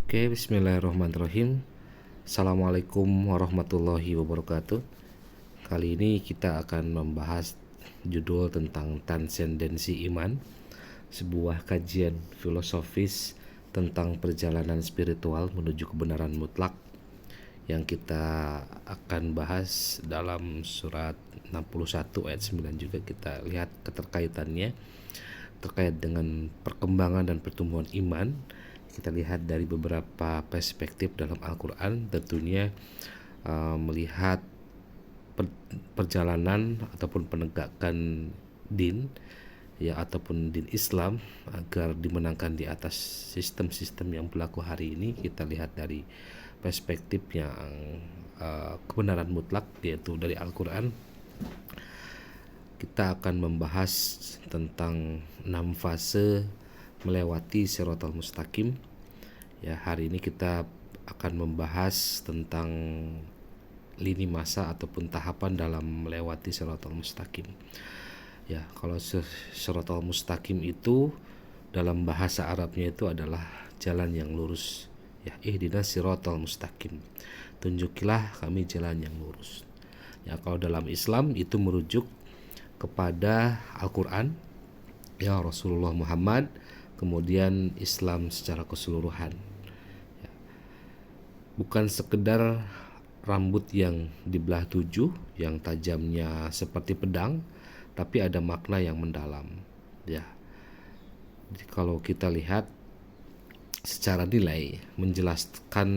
Oke, bismillahirrahmanirrahim. Assalamualaikum warahmatullahi wabarakatuh. Kali ini kita akan membahas judul tentang transendensi iman, sebuah kajian filosofis tentang perjalanan spiritual menuju kebenaran mutlak yang kita akan bahas dalam surat 61 ayat 9. Juga kita lihat keterkaitannya terkait dengan perkembangan dan pertumbuhan iman. Kita lihat dari beberapa perspektif dalam Al-Quran, tentunya melihat perjalanan ataupun penegakan din ya ataupun din Islam agar dimenangkan di atas sistem-sistem yang berlaku hari ini. Kita lihat dari perspektif yang kebenaran mutlak, yaitu dari Al-Quran. Kita akan membahas tentang 6 fase melewati Shiratal Mustaqim. Ya, hari ini kita akan membahas tentang lini masa ataupun tahapan dalam melewati Shiratal Mustaqim. Ya, kalau Shiratal Mustaqim itu dalam bahasa Arabnya itu adalah jalan yang lurus. Ya, ihdinas Shiratal Mustaqim. Tunjukilah kami jalan yang lurus. Ya, kalau dalam Islam itu merujuk kepada Al-Quran, ya, Rasulullah Muhammad, kemudian Islam secara keseluruhan. Ya. Bukan sekedar rambut yang dibelah 7 yang tajamnya seperti pedang, tapi ada makna yang mendalam. Ya. Jadi kalau kita lihat secara nilai, menjelaskan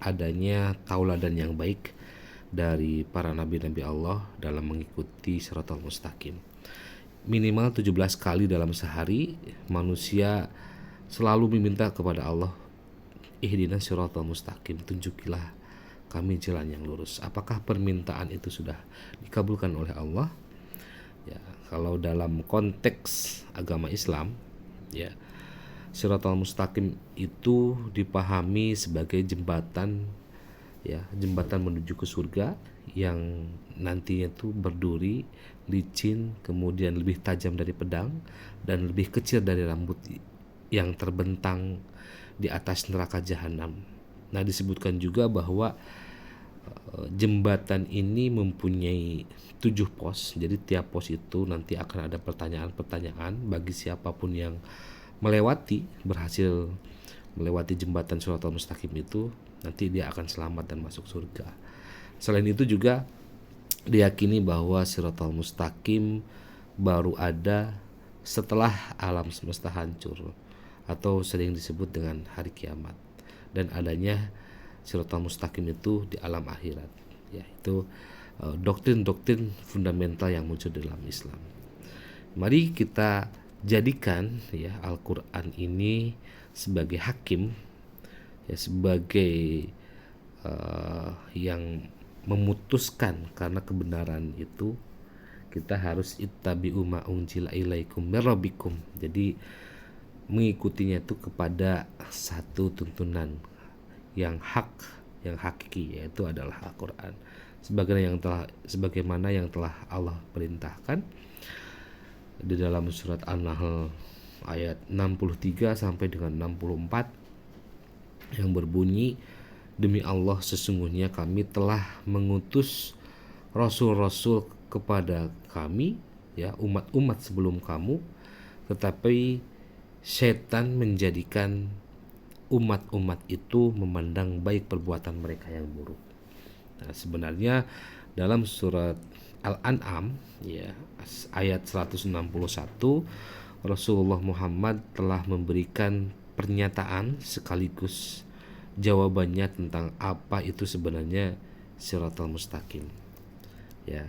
adanya tauladan yang baik dari para nabi-nabi Allah dalam mengikuti Shiratal Mustaqim. Minimal 17 kali dalam sehari manusia selalu meminta kepada Allah, ihdinas Shiratal Mustaqim, tunjukilah kami jalan yang lurus. Apakah permintaan itu sudah dikabulkan oleh Allah? Ya, kalau dalam konteks agama Islam, ya, Shiratal Mustaqim itu dipahami sebagai jembatan, ya, jembatan menuju ke surga yang nantinya itu berduri, licin, kemudian lebih tajam dari pedang dan lebih kecil dari rambut yang terbentang di atas neraka jahanam. Nah, disebutkan juga bahwa jembatan ini mempunyai 7 pos. Jadi tiap pos itu nanti akan ada pertanyaan-pertanyaan bagi siapapun yang berhasil melewati jembatan Shiratal Mustaqim itu, nanti dia akan selamat dan masuk surga. Selain itu juga diyakini bahwa Shiratal Mustaqim baru ada setelah alam semesta hancur atau sering disebut dengan hari kiamat, dan adanya Shiratal Mustaqim itu di alam akhirat. Ya, itu doktrin-doktrin fundamental yang muncul dalam Islam. Mari kita jadikan, ya, Al-Quran ini sebagai hakim, ya, sebagai yang memutuskan, karena kebenaran itu kita harus ittabi'u ma unzila ilaikum mir rabbikum. Jadi mengikutinya itu kepada satu tuntunan yang hak, yang hakiki, yaitu adalah Al-Quran, sebagaimana yang telah Allah perintahkan di dalam surat An-Nahl ayat 63 sampai dengan 64 yang berbunyi, demi Allah sesungguhnya kami telah mengutus rasul-rasul kepada kami, ya, umat-umat sebelum kamu, tetapi setan menjadikan umat-umat itu memandang baik perbuatan mereka yang buruk. Nah, sebenarnya dalam surat Al-An'am, ya, ayat 161, Rasulullah Muhammad telah memberikan pernyataan sekaligus jawabannya tentang apa itu sebenarnya Shiratal Mustaqim. Ya,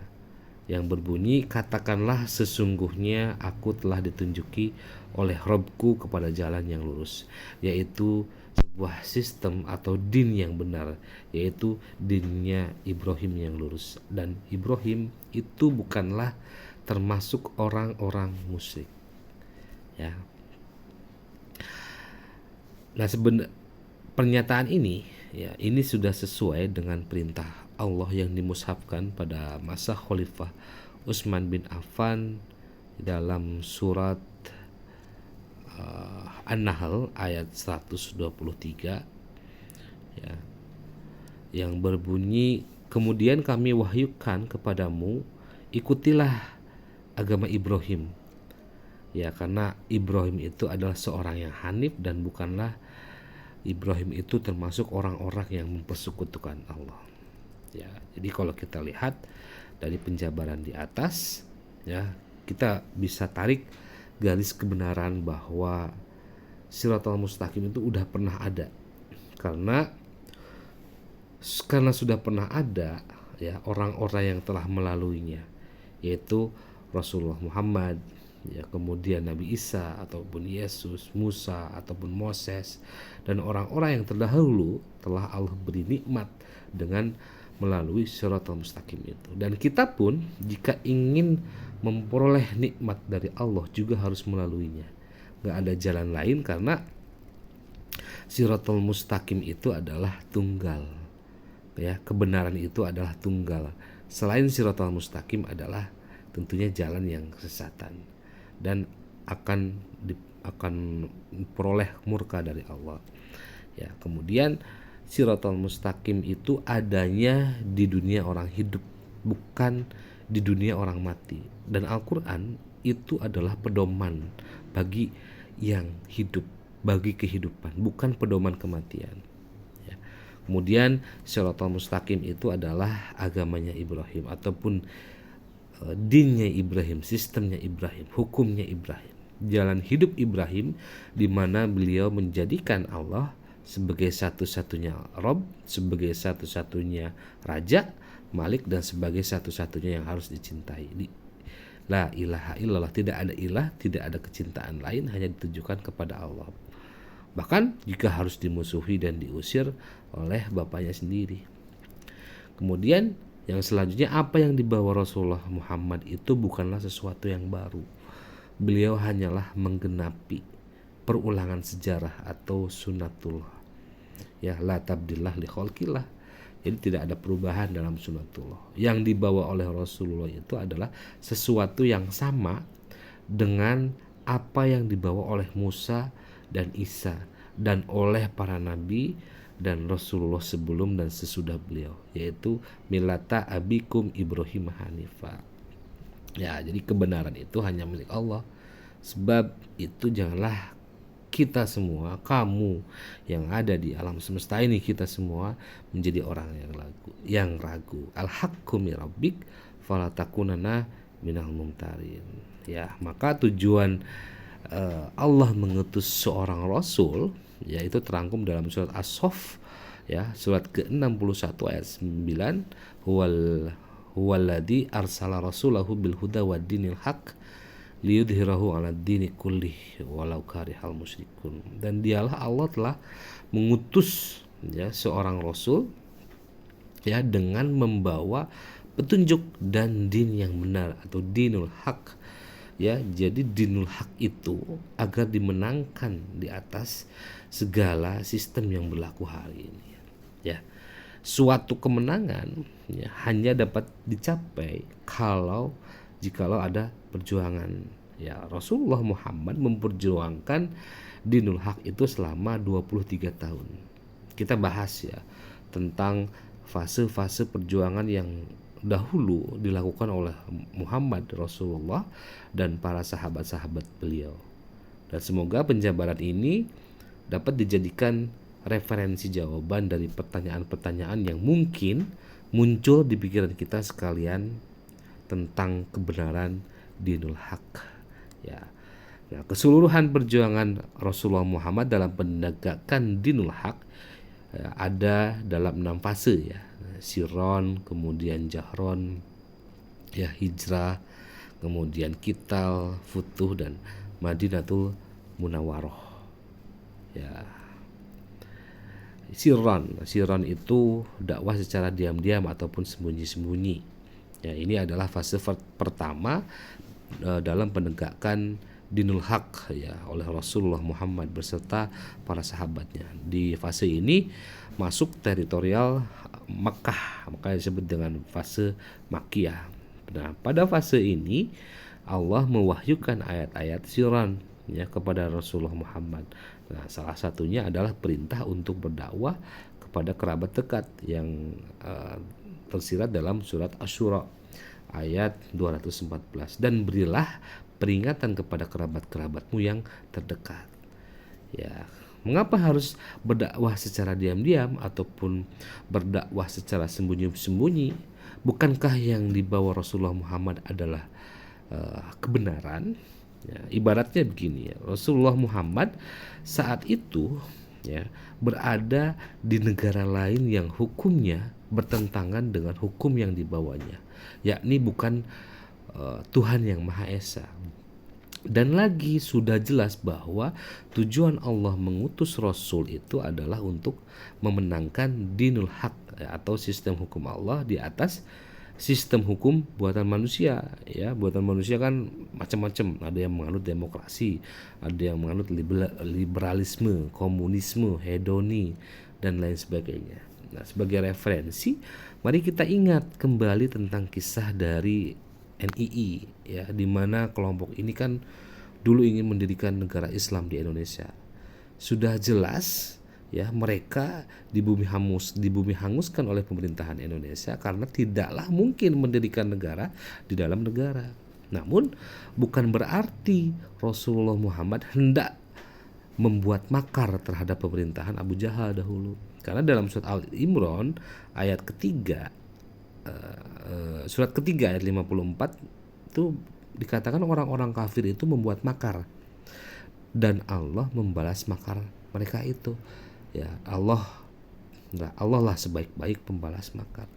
yang berbunyi, katakanlah sesungguhnya aku telah ditunjuki oleh Robku kepada jalan yang lurus, yaitu sebuah sistem atau din yang benar, yaitu dinnya Ibrahim yang lurus. Dan Ibrahim itu bukanlah termasuk orang-orang musyrik. Ya. Nah, pernyataan ini, ya, ini sudah sesuai dengan perintah Allah yang dimushafkan pada masa Khalifah Utsman bin Affan dalam surat An-Nahl ayat 123 ya, yang berbunyi, kemudian kami wahyukan kepadamu, ikutilah agama Ibrahim. Ya, karena Ibrahim itu adalah seorang yang hanif dan bukanlah Ibrahim itu termasuk orang-orang yang mempersekutukan Allah. Ya, jadi kalau kita lihat dari penjabaran di atas, ya, kita bisa tarik garis kebenaran bahwa Siratal Mustaqim itu udah pernah ada. Karena sudah pernah ada, ya, orang-orang yang telah melaluinya, yaitu Rasulullah Muhammad, ya, kemudian Nabi Isa ataupun Yesus, Musa ataupun Moses, dan orang-orang yang terdahulu telah Allah beri nikmat dengan melalui Siratal Mustaqim itu. Dan kita pun jika ingin memperoleh nikmat dari Allah juga harus melaluinya. Gak ada jalan lain, karena Siratal Mustaqim itu adalah tunggal. Ya, kebenaran itu adalah tunggal. Selain Siratal Mustaqim adalah tentunya jalan yang kesesatan dan akan peroleh murka dari Allah. Ya, kemudian Siratal Mustaqim itu adanya di dunia orang hidup, bukan di dunia orang mati. Dan Al-Quran itu adalah pedoman bagi yang hidup, bagi kehidupan, bukan pedoman kematian. Ya. Kemudian Siratal Mustaqim itu adalah agamanya Ibrahim ataupun dinnya Ibrahim, sistemnya Ibrahim, hukumnya Ibrahim, jalan hidup Ibrahim, di mana beliau menjadikan Allah sebagai satu-satunya Rob, sebagai satu-satunya Raja, Malik, dan sebagai satu-satunya yang harus dicintai. La ilaha illallah, tidak ada ilah, tidak ada kecintaan lain, hanya ditujukan kepada Allah. Bahkan jika harus dimusuhi dan diusir oleh bapaknya sendiri. Kemudian yang selanjutnya, apa yang dibawa Rasulullah Muhammad itu bukanlah sesuatu yang baru. Beliau hanyalah menggenapi perulangan sejarah atau sunnatullah. Ya, la tabdillah li khalqillah. Jadi tidak ada perubahan dalam sunnatullah. Yang dibawa oleh Rasulullah itu adalah sesuatu yang sama dengan apa yang dibawa oleh Musa dan Isa dan oleh para nabi dan Rasulullah sebelum dan sesudah beliau, yaitu millata abikum Ibrahim hanifa. Ya, jadi kebenaran itu hanya milik Allah. Sebab itu janganlah kita semua, kamu yang ada di alam semesta ini, kita semua menjadi orang yang ragu. Al-haqqu min rabbik fala takunanna minal mumtarin. Ya, maka tujuan Allah mengutus seorang rasul, yaitu terangkum dalam surat As-Saff, ya, surat ke-61 ayat 9, huwaladzi arsala rasulahu bil huda wad dinil haq liyudhhirahu 'ala dini kullih walau karihal musyrikun. Dan dialah Allah telah mengutus, ya, seorang rasul, ya, dengan membawa petunjuk dan din yang benar atau dinul haq. Ya, jadi dinul haq itu agar dimenangkan di atas segala sistem yang berlaku hari ini. Ya, suatu kemenangan, ya, hanya dapat dicapai jikalau ada perjuangan. Ya, Rasulullah Muhammad memperjuangkan dinul haq itu selama 23 tahun. Kita bahas, ya, tentang fase-fase perjuangan yang dahulu dilakukan oleh Muhammad Rasulullah dan para sahabat-sahabat beliau. Dan semoga penjabaran ini dapat dijadikan referensi jawaban dari pertanyaan-pertanyaan yang mungkin muncul di pikiran kita sekalian tentang kebenaran dinul haq. Ya. Nah, keseluruhan perjuangan Rasulullah Muhammad dalam penegakan dinul haq, ya, ada dalam 6 fase, ya. Sirron, kemudian jahron, ya, hijrah, kemudian kital, futuh, dan Madinatul Munawwaroh. Ya. Sirron itu dakwah secara diam-diam ataupun sembunyi-sembunyi. Ya, ini adalah fase pertama dalam penegakan dinul haq, ya, oleh Rasulullah Muhammad beserta para sahabatnya. Di fase ini masuk teritorial Makkah, makanya disebut dengan fase Makkiyah. Nah, pada fase ini Allah mewahyukan ayat-ayat sirran, ya, kepada Rasulullah Muhammad. Nah, salah satunya adalah perintah untuk berdakwah kepada kerabat dekat yang tersirat dalam surat Asy-Syura ayat 214, dan berilah peringatan kepada kerabat-kerabatmu yang terdekat. Ya, mengapa harus berdakwah secara diam-diam ataupun berdakwah secara sembunyi-sembunyi? Bukankah yang dibawa Rasulullah Muhammad adalah kebenaran? Ya, ibaratnya begini ya, Rasulullah Muhammad saat itu ya berada di negara lain yang hukumnya bertentangan dengan hukum yang dibawanya, yakni bukan Tuhan yang Maha Esa. Dan lagi sudah jelas bahwa tujuan Allah mengutus Rasul itu adalah untuk memenangkan dinul haq, atau sistem hukum Allah di atas sistem hukum buatan manusia. Ya, buatan manusia kan macam-macam, ada yang menganut demokrasi, ada yang menganut liberalisme, komunisme, hedoni, dan lain sebagainya. Nah, sebagai referensi, mari kita ingat kembali tentang kisah dari NII, ya, di mana kelompok ini kan dulu ingin mendirikan negara Islam di Indonesia. Sudah jelas ya, mereka dibumi hanguskan oleh pemerintahan Indonesia karena tidaklah mungkin mendirikan negara di dalam negara. Namun bukan berarti Rasulullah Muhammad hendak membuat makar terhadap pemerintahan Abu Jahal dahulu. Karena dalam surat Al-Imran ayat ketiga, surat ketiga ayat 54 itu dikatakan orang-orang kafir itu membuat makar dan Allah membalas makar mereka itu. Ya, Allah lah sebaik-baik pembalas makar.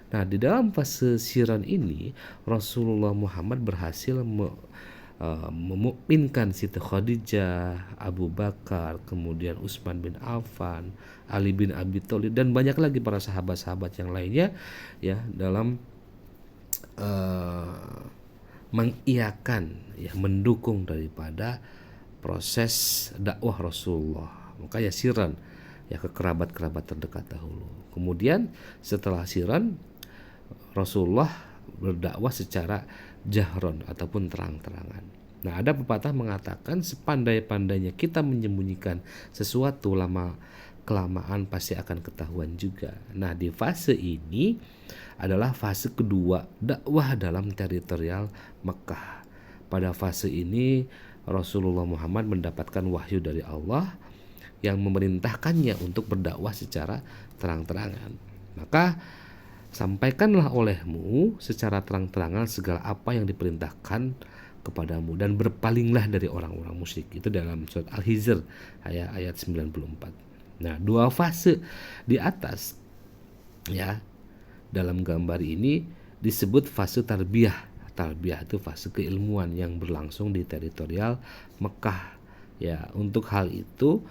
Nah, di dalam fase siran ini Rasulullah Muhammad berhasil memukminkan Siti Khadijah, Abu Bakar, kemudian Utsman bin Affan, Ali bin Abi Thalib, dan banyak lagi para sahabat-sahabat yang lainnya ya, dalam mengiyakan ya, mendukung daripada proses dakwah Rasulullah. Makanya siran ya ke kerabat-kerabat terdekat dahulu. Kemudian setelah siran, Rasulullah berdakwah secara jahron ataupun terang-terangan. Nah, ada pepatah mengatakan sepandai-pandainya kita menyembunyikan sesuatu, lama kelamaan pasti akan ketahuan juga. Nah, di fase ini adalah fase kedua dakwah dalam teritorial Mekah. Pada fase ini Rasulullah Muhammad mendapatkan wahyu dari Allah yang memerintahkannya untuk berdakwah secara terang-terangan. Maka sampaikanlah olehmu secara terang-terangan segala apa yang diperintahkan kepadamu dan berpalinglah dari orang-orang musyrik. Itu dalam surat Al-Hijr ayat 94. Nah, dua fase di atas ya dalam gambar ini disebut fase tarbiyah. Tarbiyah itu fase keilmuan yang berlangsung di teritorial Mekah. Ya, untuk hal itu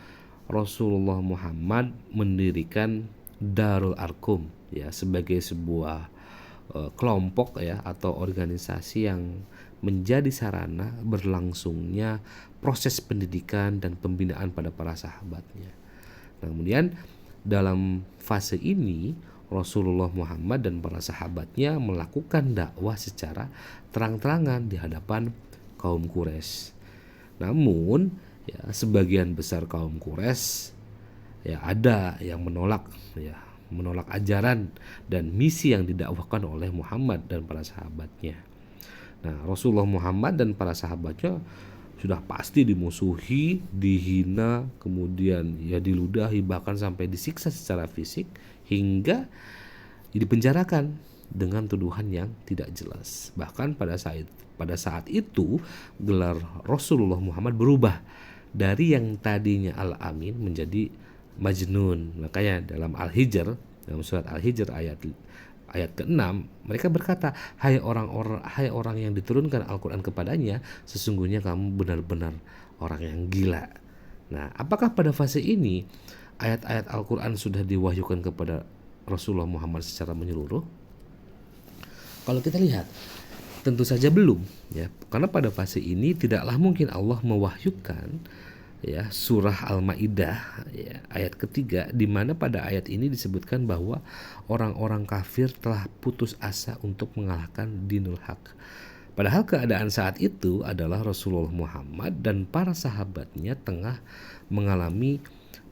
Rasulullah Muhammad mendirikan Darul Arqam ya sebagai sebuah kelompok ya atau organisasi yang menjadi sarana berlangsungnya proses pendidikan dan pembinaan pada para sahabatnya. Nah, kemudian dalam fase ini Rasulullah Muhammad dan para sahabatnya melakukan dakwah secara terang-terangan di hadapan kaum Quraisy. Namun ya, sebagian besar kaum Quraisy ya ada yang menolak ajaran dan misi yang didakwahkan oleh Muhammad dan para sahabatnya. Nah, Rasulullah Muhammad dan para sahabatnya sudah pasti dimusuhi, dihina, kemudian ya diludahi, bahkan sampai disiksa secara fisik hingga dipenjarakan dengan tuduhan yang tidak jelas. Bahkan pada saat itu gelar Rasulullah Muhammad berubah dari yang tadinya Al-Amin menjadi Majnun. Makanya dalam Al-Hijr, dalam surat Al-Hijr ayat ke-6 mereka berkata, hai orang yang diturunkan Al-Quran kepadanya, sesungguhnya kamu benar-benar orang yang gila. Nah, apakah pada fase ini ayat-ayat Al-Quran sudah diwahyukan kepada Rasulullah Muhammad secara menyeluruh? Kalau kita lihat, tentu saja belum ya, karena pada fase ini tidaklah mungkin Allah mewahyukan ya surah Al-Maidah ya, ayat ketiga, di mana pada ayat ini disebutkan bahwa orang-orang kafir telah putus asa untuk mengalahkan dinul haq. Padahal keadaan saat itu adalah Rasulullah Muhammad dan para sahabatnya tengah mengalami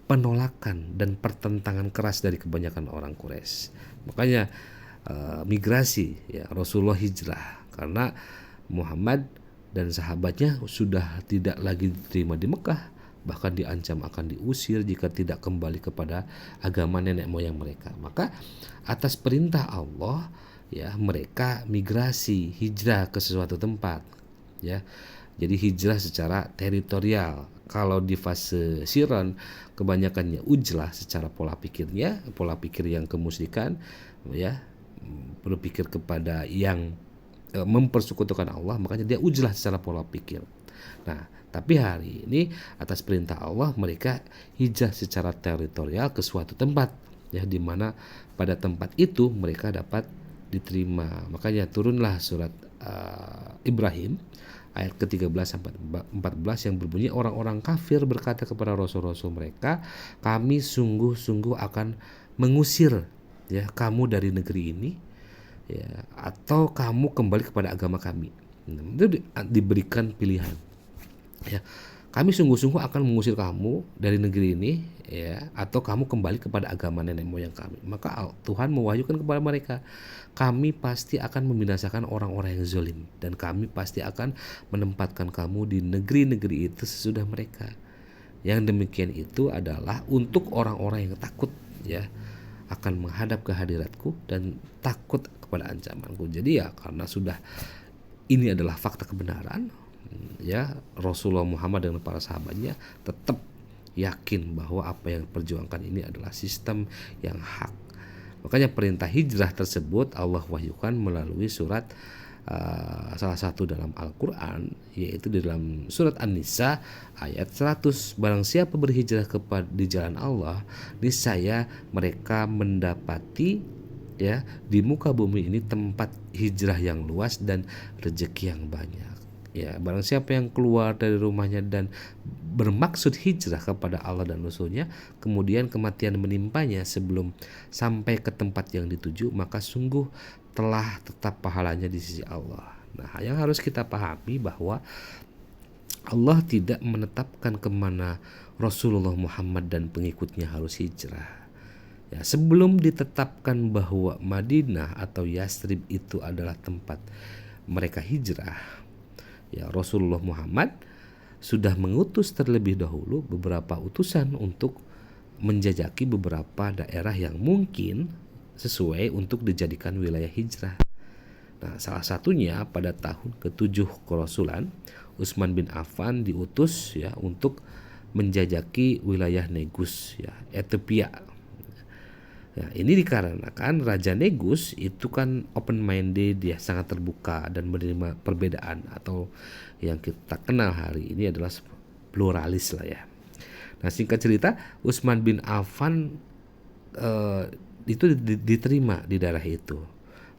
penolakan dan pertentangan keras dari kebanyakan orang Quraisy. Makanya migrasi, ya, Rasulullah hijrah karena Muhammad dan sahabatnya sudah tidak lagi diterima di Mekah, bahkan diancam akan diusir jika tidak kembali kepada agama nenek moyang mereka. Maka atas perintah Allah, ya, mereka migrasi, hijrah ke sesuatu tempat, ya. Jadi hijrah secara teritorial. Kalau di fase Siron kebanyakannya ujlah secara pola pikirnya, pola pikir yang kemusyrikan, ya, berpikir kepada yang mempersekutukan Allah, makanya dia ujlah secara pola pikir. Nah, tapi hari ini atas perintah Allah mereka hijrah secara teritorial ke suatu tempat, ya, di mana pada tempat itu mereka dapat diterima. Makanya turunlah surat Ibrahim ayat ke-13 sampai 14 yang berbunyi, orang-orang kafir berkata kepada rasul-rasul mereka, kami sungguh-sungguh akan mengusir, ya, kamu dari negeri ini, ya, atau kamu kembali kepada agama kami. Itu diberikan pilihan, ya, kami sungguh-sungguh akan mengusir kamu dari negeri ini, ya, atau kamu kembali kepada agama nenek moyang kami. Maka Tuhan mewahyukan kepada mereka, kami pasti akan membinasakan orang-orang yang zalim, dan kami pasti akan menempatkan kamu di negeri-negeri itu sesudah mereka. Yang demikian itu adalah untuk orang-orang yang takut, ya, akan menghadap ke hadiratku dan takut kepada ancamanku. Jadi ya karena sudah ini adalah fakta kebenaran, ya, Rasulullah Muhammad dan para sahabatnya tetap yakin bahwa apa yang diperjuangkan ini adalah sistem yang hak. Makanya perintah hijrah tersebut Allah wahyukan melalui surat salah satu dalam Al-Quran, yaitu di dalam surat An-Nisa ayat 100. Barang siapa berhijrah kepada di jalan Allah, niscaya mereka mendapati, ya, di muka bumi ini tempat hijrah yang luas dan rezeki yang banyak. Ya, barang siapa yang keluar dari rumahnya dan bermaksud hijrah kepada Allah dan Rasulnya, kemudian kematian menimpanya sebelum sampai ke tempat yang dituju, maka sungguh telah tetap pahalanya di sisi Allah. Nah, yang harus kita pahami bahwa Allah tidak menetapkan kemana Rasulullah Muhammad dan pengikutnya harus hijrah. Ya, sebelum ditetapkan bahwa Madinah atau Yasrib itu adalah tempat mereka hijrah, ya, Rasulullah Muhammad sudah mengutus terlebih dahulu beberapa utusan untuk menjajaki beberapa daerah yang mungkin sesuai untuk dijadikan wilayah hijrah. Nah, salah satunya pada tahun ke-7 kerasulan, Utsman bin Affan diutus, ya, untuk menjajaki wilayah Negus, ya, Ethiopia. Ya, ini dikarenakan Raja Negus itu kan open minded, dia sangat terbuka dan menerima perbedaan, atau yang kita kenal hari ini adalah pluralis lah, ya. Nah, singkat cerita, Utsman bin Affan itu diterima di daerah itu.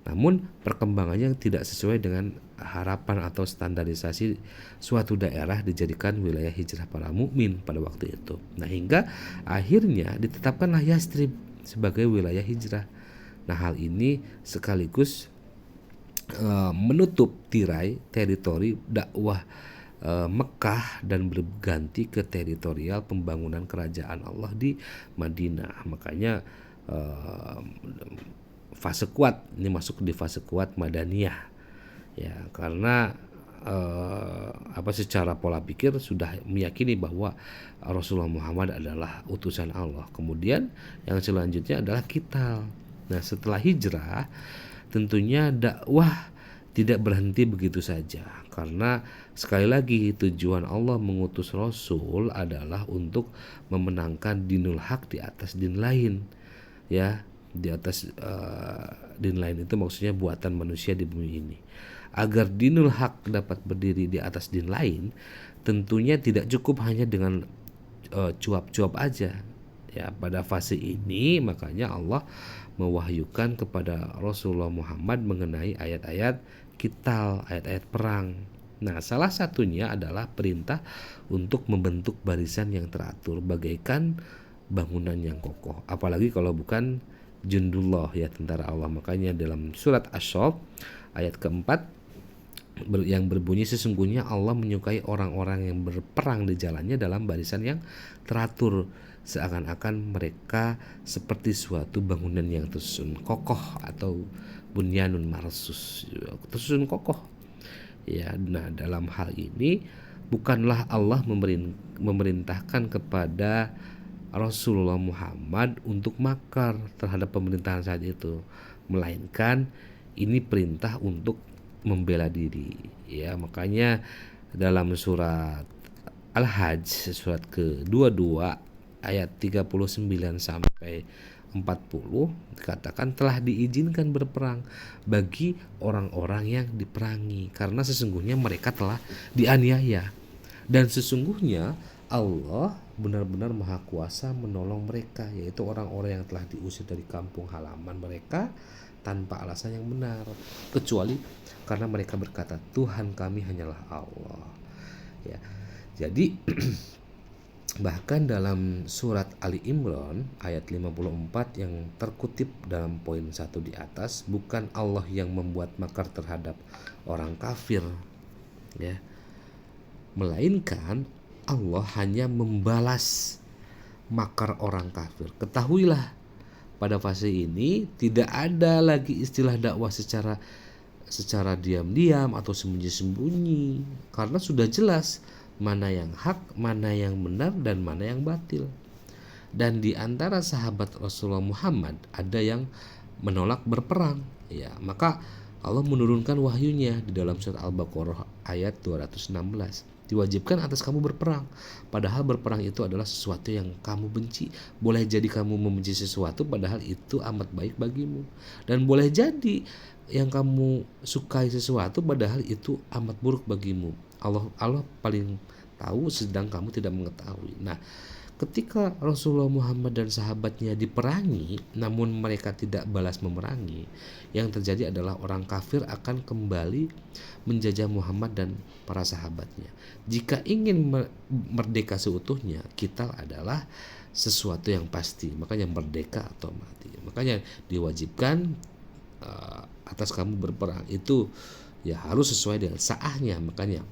Namun perkembangannya tidak sesuai dengan harapan atau standarisasi suatu daerah dijadikan wilayah hijrah para mukmin pada waktu itu. Nah, hingga akhirnya ditetapkanlah Yastrib sebagai wilayah hijrah. Nah, hal ini sekaligus menutup tirai teritori dakwah Mekah dan berganti ke teritorial pembangunan kerajaan Allah di Madinah. Makanya fase kuat ini masuk di fase kuat Madaniyah, ya, karena secara pola pikir sudah meyakini bahwa Rasulullah Muhammad adalah utusan Allah. Kemudian yang selanjutnya adalah qital. Nah, setelah hijrah tentunya dakwah tidak berhenti begitu saja, karena sekali lagi tujuan Allah mengutus Rasul adalah untuk memenangkan dinul haq di atas din lain, ya, di atas din lain itu maksudnya buatan manusia di bumi ini. Agar dinul haq dapat berdiri di atas din lain, tentunya tidak cukup hanya dengan cuap-cuap aja, ya. Pada fase ini makanya Allah mewahyukan kepada Rasulullah Muhammad mengenai ayat-ayat qital, ayat-ayat perang. Nah, salah satunya adalah perintah untuk membentuk barisan yang teratur bagaikan bangunan yang kokoh, apalagi kalau bukan jundullah, ya, tentara Allah. Makanya dalam surat Asy-Syaff ayat keempat yang berbunyi, sesungguhnya Allah menyukai orang-orang yang berperang di jalannya dalam barisan yang teratur, seakan-akan mereka seperti suatu bangunan yang tersusun kokoh atau bunyanun marsus, tersusun kokoh. Ya, nah dalam hal ini bukanlah Allah memerintahkan kepada Rasulullah Muhammad untuk makar terhadap pemerintahan saat itu, melainkan ini perintah untuk membela diri. Ya, makanya dalam surat Al-Hajj surat ke-22 ayat 39 sampai 40 dikatakan telah diizinkan berperang bagi orang-orang yang diperangi karena sesungguhnya mereka telah dianiaya, dan sesungguhnya Allah benar-benar maha kuasa menolong mereka, yaitu orang-orang yang telah diusir dari kampung halaman mereka tanpa alasan yang benar, kecuali karena mereka berkata Tuhan kami hanyalah Allah. Ya, jadi bahkan dalam surat Ali Imran ayat 54 yang terkutip dalam poin 1 di atas, bukan Allah yang membuat makar terhadap orang kafir, ya, melainkan Allah hanya membalas makar orang kafir. Ketahuilah, pada fase ini tidak ada lagi istilah dakwah secara diam-diam atau sembunyi-sembunyi, karena sudah jelas mana yang hak, mana yang benar, dan mana yang batil. Dan di antara sahabat Rasulullah Muhammad ada yang menolak berperang. Ya, maka Allah menurunkan wahyunya di dalam surat Al-Baqarah ayat 216. Diwajibkan atas kamu berperang, padahal berperang itu adalah sesuatu yang kamu benci. Boleh jadi kamu membenci sesuatu padahal itu amat baik bagimu, dan boleh jadi yang kamu sukai sesuatu padahal itu amat buruk bagimu. Allah paling tahu, sedang kamu tidak mengetahui. Nah, ketika Rasulullah Muhammad dan sahabatnya diperangi namun mereka tidak balas memerangi, yang terjadi adalah orang kafir akan kembali menjajah Muhammad dan para sahabatnya. Jika ingin merdeka seutuhnya, kita adalah sesuatu yang pasti, makanya merdeka atau mati. Makanya diwajibkan atas kamu berperang, itu ya harus sesuai dengan saahnya. Makanya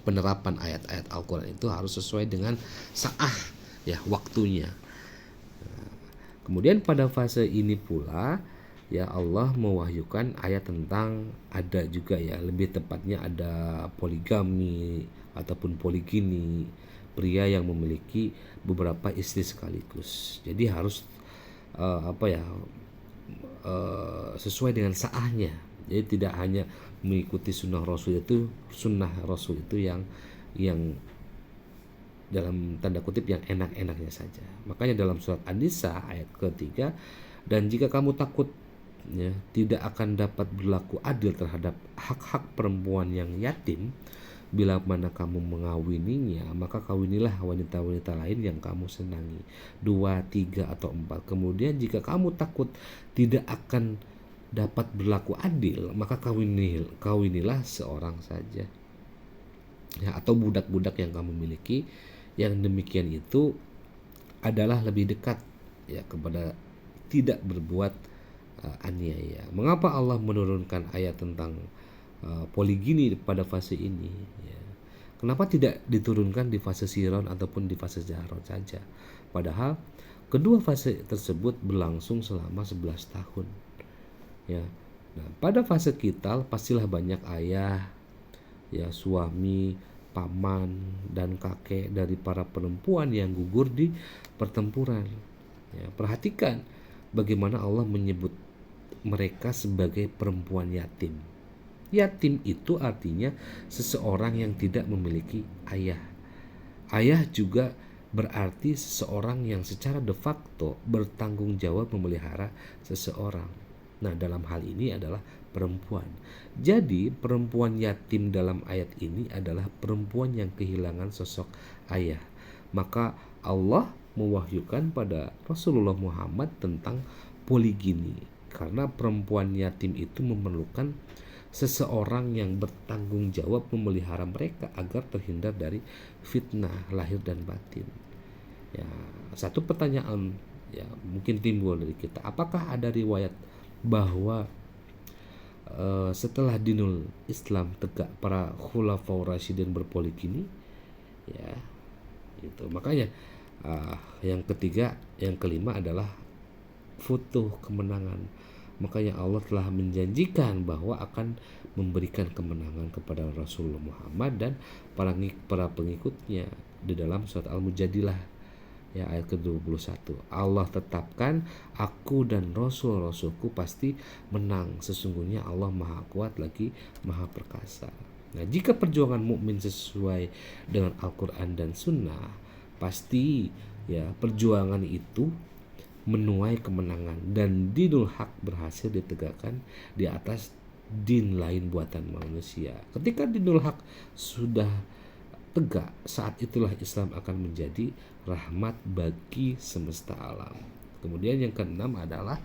penerapan ayat-ayat Al-Quran itu harus sesuai dengan saah, ya, waktunya. Kemudian pada fase ini pula ya Allah mewahyukan ayat tentang, ada juga ya, lebih tepatnya ada poligami ataupun poligini, pria yang memiliki beberapa istri sekaligus. Jadi harus sesuai dengan saahnya. Jadi tidak hanya mengikuti sunnah Rasul itu yang dalam tanda kutip yang enak-enaknya saja. Makanya dalam surat An-Nisa ayat ketiga, dan jika kamu takut ya, tidak akan dapat berlaku adil terhadap hak-hak perempuan yang yatim, bila mana kamu mengawininya, maka kawinilah wanita-wanita lain yang kamu senangi, 2, 3, atau 4. Kemudian jika kamu takut tidak akan dapat berlaku adil, maka kawinilah seorang saja, ya, atau budak-budak yang kamu miliki. Yang demikian itu adalah lebih dekat ya kepada tidak berbuat aniaya. Mengapa Allah menurunkan ayat tentang poligini pada fase ini, ya? Kenapa tidak diturunkan di fase siron ataupun di fase jahrot saja? Padahal kedua fase tersebut berlangsung selama 11 tahun. Ya. Nah, pada fase kital pastilah banyak ayah, ya, suami, paman, dan kakek dari para perempuan yang gugur di pertempuran. Ya, perhatikan bagaimana Allah menyebut mereka sebagai perempuan yatim. Yatim itu artinya seseorang yang tidak memiliki ayah. Ayah juga berarti seseorang yang secara de facto bertanggung jawab memelihara seseorang. Nah, dalam hal ini adalah perempuan. Jadi perempuan yatim dalam ayat ini adalah perempuan yang kehilangan sosok ayah. Maka Allah mewahyukan pada Rasulullah Muhammad tentang poligini, karena perempuan yatim itu memerlukan seseorang yang bertanggung jawab memelihara mereka agar terhindar dari fitnah lahir dan batin. Ya, satu pertanyaan ya mungkin timbul dari kita, apakah ada riwayat bahwa setelah dinul Islam tegak para khulafaur rasyidin berpoligini? Ya, itu makanya Yang ketiga, yang kelima adalah futuh, kemenangan. Makanya Allah telah menjanjikan bahwa akan memberikan kemenangan kepada Rasulullah Muhammad dan para pengikutnya di dalam surat Al-Mujadilah ya ayat ke-21. Allah tetapkan, aku dan rasul-rasulku pasti menang. Sesungguhnya Allah Maha Kuat lagi Maha Perkasa. Nah, jika perjuangan mukmin sesuai dengan Al-Qur'an dan Sunnah, pasti ya perjuangan itu menuai kemenangan dan dinul hak berhasil ditegakkan di atas din lain buatan manusia. Ketika dinul hak sudah tegak, saat itulah Islam akan menjadi rahmat bagi semesta alam. Kemudian yang keenam adalah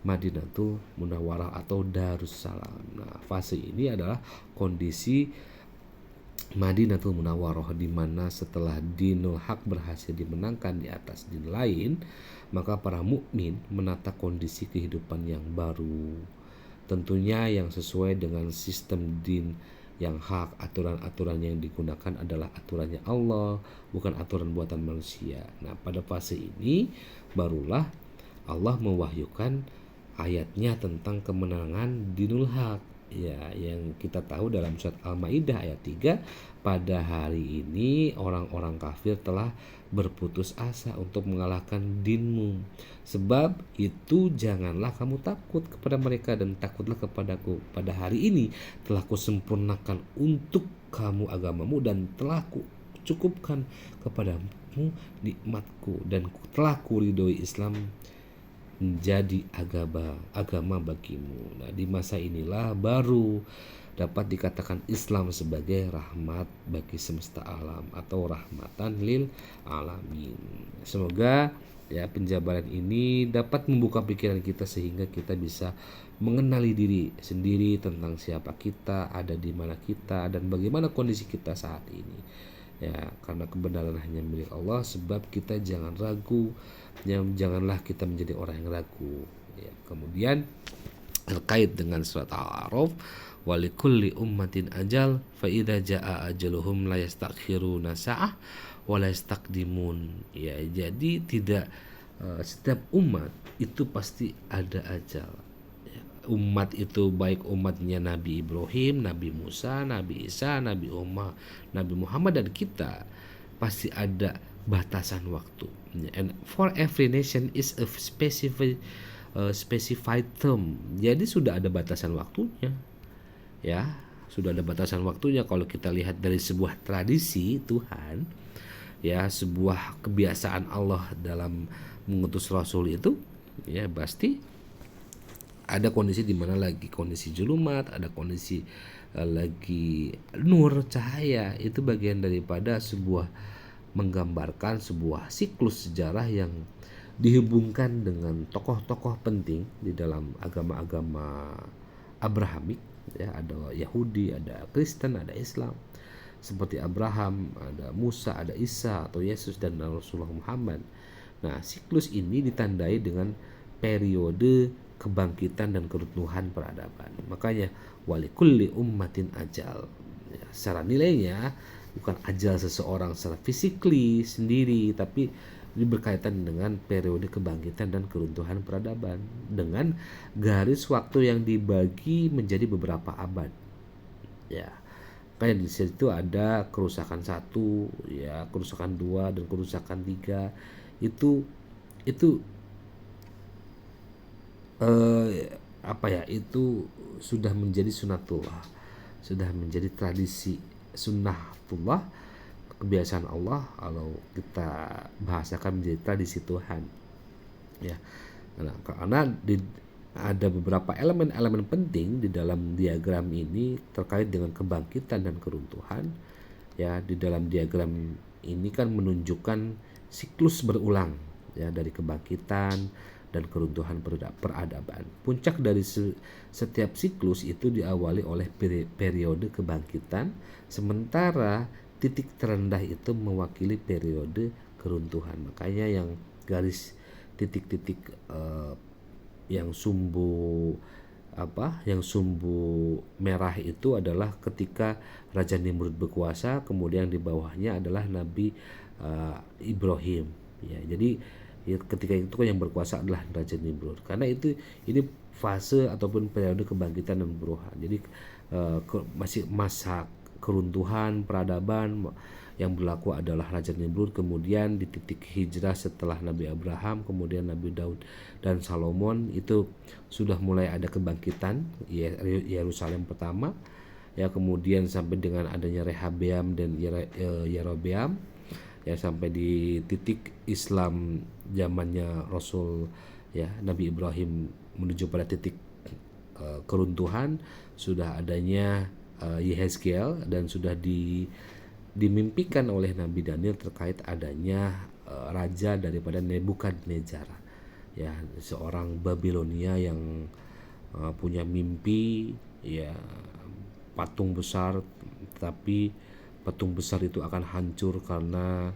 Madinatul Munawwarah atau Darussalam. Nah, fase ini adalah kondisi Madinatul Munawwarah, di mana setelah dinul haq berhasil dimenangkan di atas din lain, maka para mukmin menata kondisi kehidupan yang baru. Tentunya yang sesuai dengan sistem din yang hak. Aturan-aturan yang digunakan adalah aturannya Allah, bukan aturan buatan manusia. Nah, pada fase ini barulah Allah mewahyukan ayatnya tentang kemenangan dinul haq, ya, yang kita tahu dalam surat Al-Maidah ayat 3, pada hari ini orang-orang kafir telah berputus asa untuk mengalahkan dinmu. Sebab itu janganlah kamu takut kepada mereka dan takutlah kepadaku. Pada hari ini telah kusempurnakan untuk kamu agamamu dan telah kucukupkan kepadamu nikmatku dan telah kuridhoi Islam menjadi agama bagimu. Nah, di masa inilah baru dapat dikatakan Islam sebagai rahmat bagi semesta alam atau rahmatan lil alamin. Semoga ya penjabaran ini dapat membuka pikiran kita sehingga kita bisa mengenali diri sendiri tentang siapa kita, ada di mana kita, dan bagaimana kondisi kita saat ini. Ya, karena kebenaran hanya milik Allah, sebab kita jangan ragu, janganlah kita menjadi orang yang ragu. Ya, kemudian terkait dengan surat Al-A'raf, walikulli ummatin ajal fa idza jaa ajaluhum la yastakhiruna sa'ah wa la yastaqdimun. Ya, jadi tidak setiap umat itu pasti ada ajal. Umat itu baik umatnya Nabi Ibrahim, Nabi Musa, Nabi Isa, Nabi Umar, Nabi Muhammad, dan kita pasti ada batasan waktu. And for every nation is a specified term. Jadi sudah ada batasan waktunya. Ya, sudah ada batasan waktunya. Kalau kita lihat dari sebuah tradisi Tuhan, ya, sebuah kebiasaan Allah dalam mengutus Rasul itu, ya pasti ada kondisi di mana lagi kondisi julumat, ada kondisi lagi nur, cahaya. Itu bagian daripada sebuah menggambarkan sebuah siklus sejarah yang dihubungkan dengan tokoh-tokoh penting di dalam agama-agama Abrahamik. Ya, ada Yahudi, ada Kristen, ada Islam. Seperti Abraham, ada Musa, ada Isa atau Yesus, dan Rasulullah Muhammad. Nah, siklus ini ditandai dengan periode kebangkitan dan keruntuhan peradaban. Makanya walikulli ummatin ajal. Ya, secara nilainya bukan ajal seseorang secara physically sendiri, tapi ini berkaitan dengan periode kebangkitan dan keruntuhan peradaban dengan garis waktu yang dibagi menjadi beberapa abad. Ya, kayak di situ ada kerusakan 1, ya, kerusakan 2, dan kerusakan 3. Itu itu sudah menjadi sunatullah, sudah menjadi tradisi sunnatullah, kebiasaan Allah, kalau kita bahasakan menjadi tradisi Tuhan. Ya, nah, karena ada beberapa elemen-elemen penting di dalam diagram ini terkait dengan kebangkitan dan keruntuhan. Ya, di dalam diagram ini kan menunjukkan siklus berulang, ya, dari kebangkitan dan keruntuhan peradaban. Puncak dari setiap siklus itu diawali oleh periode kebangkitan, sementara titik terendah itu mewakili periode keruntuhan. Makanya yang garis titik-titik yang sumbu merah itu adalah ketika Raja Nimrud berkuasa, kemudian di bawahnya adalah Nabi Ibrahim. Ya, jadi ya, ketika itu kan yang berkuasa adalah Raja Nimrod. Karena ini fase ataupun periode kebangkitan dan perubahan. Jadi masih masa keruntuhan peradaban yang berlaku adalah Raja Nimrod, kemudian di titik hijrah setelah Nabi Abraham, kemudian Nabi Daud dan Salomon itu sudah mulai ada kebangkitan Yerusalem pertama, ya, kemudian sampai dengan adanya Rehabeam dan Yerobeam, ya, sampai di titik Islam zamannya Rasul, ya, Nabi Ibrahim menuju pada titik keruntuhan, sudah adanya Yehezkiel, dan sudah dimimpikan oleh Nabi Daniel terkait adanya raja daripada Nebukadnezar, ya, seorang Babilonia yang punya mimpi, ya, patung besar, tapi patung besar itu akan hancur karena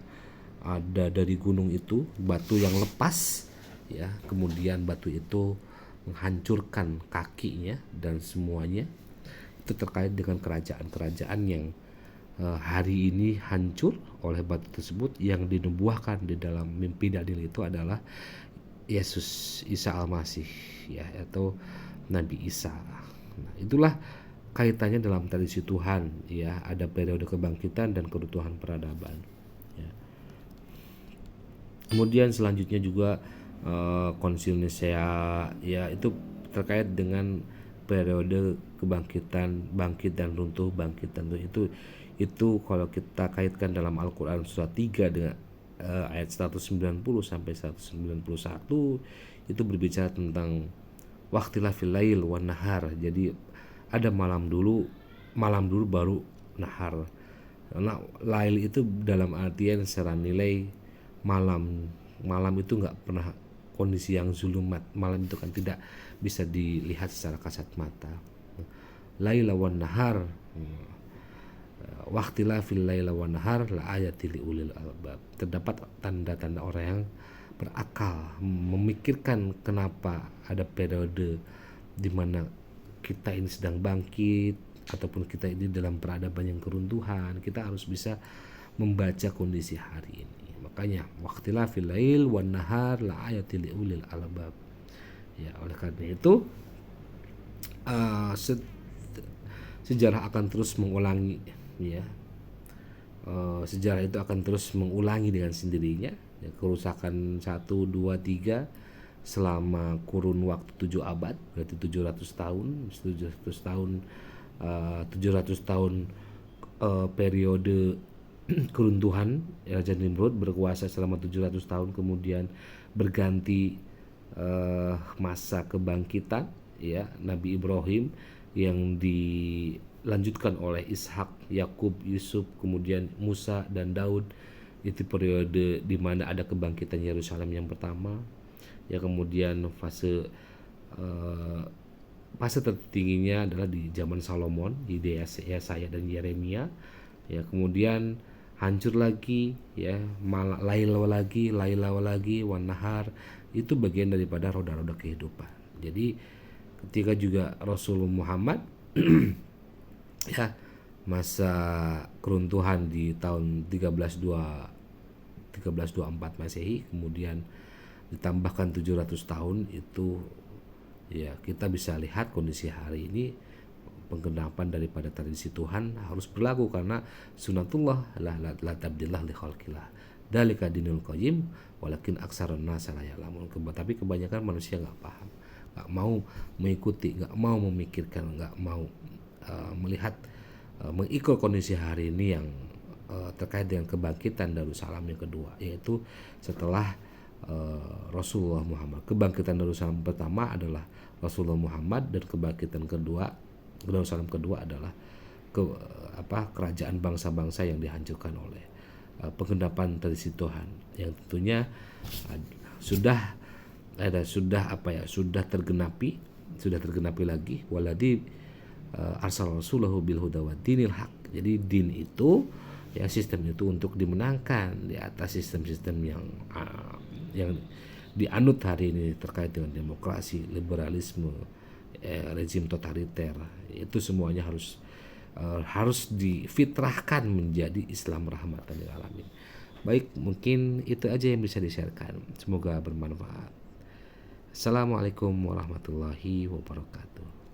ada dari gunung itu batu yang lepas, ya, kemudian batu itu menghancurkan kakinya dan semuanya. Itu terkait dengan kerajaan-kerajaan yang hari ini hancur oleh batu tersebut. Yang dinubuahkan di dalam mimpi Daniel itu adalah Yesus Isa Al-Masih, ya, atau Nabi Isa. Nah, itulah kaitannya dalam tradisi Tuhan, ya, ada periode kebangkitan dan keruntuhan peradaban, ya. Kemudian selanjutnya juga Konsil Nisea, ya, itu terkait dengan periode kebangkitan, bangkit dan runtuh, bangkit dan runtuh. Itu kalau kita kaitkan dalam Al-Qur'an surat 3 dengan ayat 190 sampai 191, itu berbicara tentang waqtilah fil lail wan nahar. Jadi ada malam dulu baru nahar. Karena lail itu dalam artian secara nilai malam itu nggak pernah kondisi yang zulumat. Malam itu kan tidak bisa dilihat secara kasat mata. Laila wan nahar, waqtilah fil laila wan nahar la ayatil ulil albab. Terdapat tanda-tanda orang yang berakal, memikirkan kenapa ada periode di mana kita ini sedang bangkit ataupun kita ini dalam peradaban yang keruntuhan. Kita harus bisa membaca kondisi hari ini. Makanya waqtilah fil lail wan nahar la ayatil ulil albab. Ya, oleh karena itu sejarah akan terus mengulangi, ya. Sejarah itu akan terus mengulangi dengan sendirinya, ya, kerusakan 1, 2, 3 selama kurun waktu 7 abad, berarti 700 tahun 700 tahun periode keruntuhan. Raja Nimrod berkuasa selama 700 tahun, kemudian berganti masa kebangkitan, ya, Nabi Ibrahim yang dilanjutkan oleh Ishak, Yakub, Yusuf, kemudian Musa dan Daud. Itu periode di mana ada kebangkitan Yerusalem yang pertama, ya, kemudian fase tertingginya adalah di zaman Salomon, di Yesaya dan Yeremia, ya, kemudian hancur lagi, ya, Laila lagi wan nahar. Itu bagian daripada roda-roda kehidupan. Jadi ketika juga Rasulullah Muhammad ya, masa keruntuhan di tahun 1324 Masehi, kemudian ditambahkan 700 tahun, itu, ya, kita bisa lihat kondisi hari ini penggenapan daripada tradisi Tuhan harus berlaku, karena sunatullah la tabdillah li khalqillah dalika dinul qayyim walakin aksarun nas la ya'lamun. Tapi kebanyakan manusia nggak paham, nggak mau mengikuti, nggak mau memikirkan, nggak mau melihat, mengikut kondisi hari ini yang terkait dengan kebangkitan Darussalam yang kedua, yaitu setelah Rasulullah Muhammad. Kebangkitan Darussalam pertama adalah Rasulullah Muhammad, dan kebangkitan kedua Darussalam kedua adalah kerajaan bangsa-bangsa yang dihancurkan oleh penggendapan tradisi Tuhan, yang tentunya sudah tergenapi lagi. Waladi arsal rasulahu bil huda wa dinil haq. Jadi din itu, ya, sistem itu untuk dimenangkan di atas sistem-sistem yang dianut hari ini terkait dengan demokrasi, liberalisme, rezim totaliter. Itu semuanya harus difitrahkan menjadi Islam rahmatan lil alamin. Baik, mungkin itu aja yang bisa di-sharekan. Semoga bermanfaat. Assalamualaikum warahmatullahi wabarakatuh.